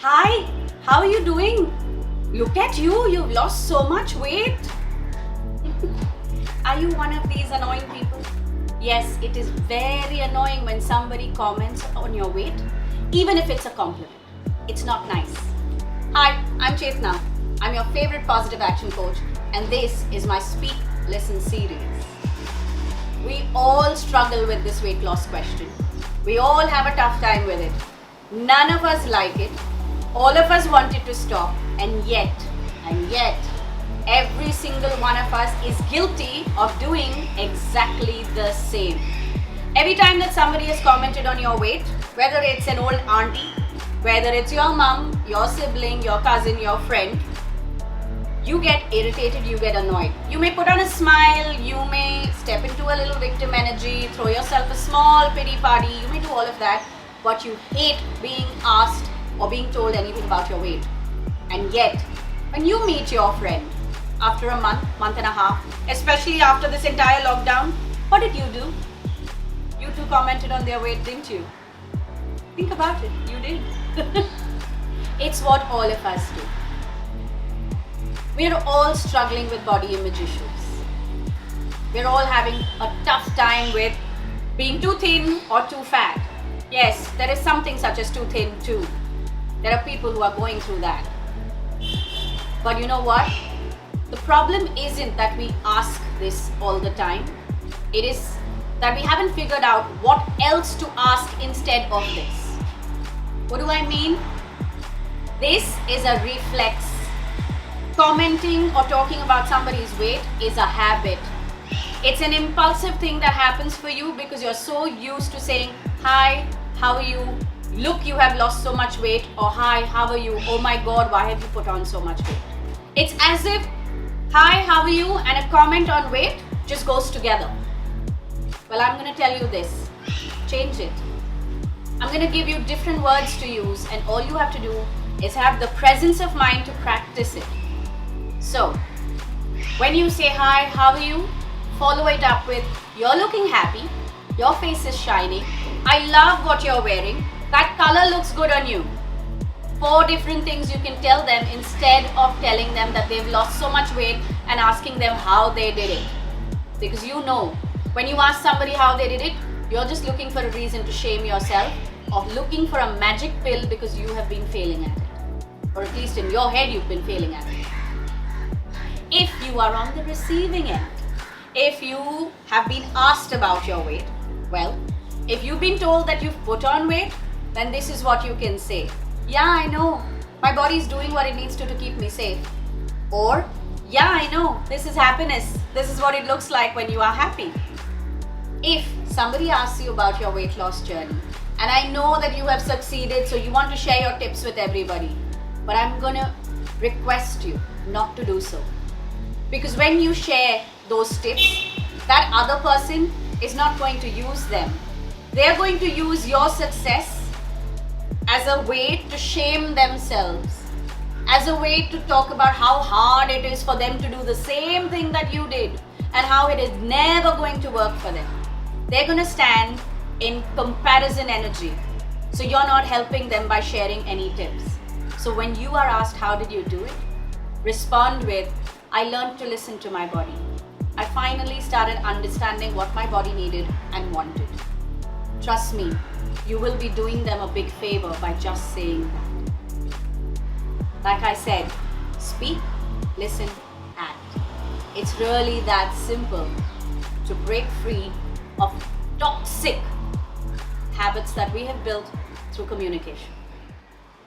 Hi, how are you doing? Look at you, you've lost so much weight. Are you one of these annoying people? Yes, it is very annoying when somebody comments on your weight, even if it's a compliment. It's not nice. Hi, I'm Chetna. I'm your favorite positive action coach, and this is my Speak, Listen series. We all struggle with this weight loss question. We all have a tough time with it. None of us like it. All of us want it to stop, and yet, every single one of us is guilty of doing exactly the same. Every time that somebody has commented on your weight, whether it's an old auntie, whether it's your mom, your sibling, your cousin, your friend, you get irritated, you get annoyed. You may put on a smile, you may step into a little victim energy, throw yourself a small pity party, you may do all of that, but you hate being asked or being told anything about your weight. And yet, when you meet your friend after a month and a half, especially after this entire lockdown, what did you do? You too commented on their weight, didn't you? Think about it, you did. It's what all of us do. We're all struggling with body image issues. We're all having a tough time with being too thin or too fat. Yes, there is something such as too thin too. There are people who are going through that. But you know what? The problem isn't that we ask this all the time. It is that we haven't figured out what else to ask instead of this. What do I mean? This is a reflex. Commenting or talking about somebody's weight is a habit. It's an impulsive thing that happens for you because you're so used to saying, hi, how are you? Look, you have lost so much weight. Or hi, how are you? Oh my God, why have you put on so much weight? It's as if, hi, how are you? And a comment on weight just goes together. Well, I'm going to tell you this. Change it. I'm going to give you different words to use, and all you have to do is have the presence of mind to practice it. So, when you say hi, how are you? Follow it up with, you're looking happy, your face is shining, I love what you're wearing, that color looks good on you. 4 different things you can tell them instead of telling them that they've lost so much weight and asking them how they did it. Because you know, when you ask somebody how they did it, you're just looking for a reason to shame yourself or looking for a magic pill because you have been failing at it. Or at least in your head you've been failing at it. If you are on the receiving end, if you have been asked about your weight, well, if you've been told that you've put on weight, then this is what you can say. Yeah, I know. My body is doing what it needs to keep me safe. Or, yeah, I know. This is happiness. This is what it looks like when you are happy. If somebody asks you about your weight loss journey, and I know that you have succeeded, so you want to share your tips with everybody, but I'm going to request you not to do so. Because when you share those tips, that other person is not going to use them. They're going to use your success as a way to shame themselves, as a way to talk about how hard it is for them to do the same thing that you did and how it is never going to work for them. They're going to stand in comparison energy. So you're not helping them by sharing any tips. So when you are asked, how did you do it? Respond with, I learned to listen to my body. I finally started understanding what my body needed and wanted. Trust me, you will be doing them a big favor by just saying that. Like I said, speak, listen, act. It's really that simple to break free of toxic habits that we have built through communication.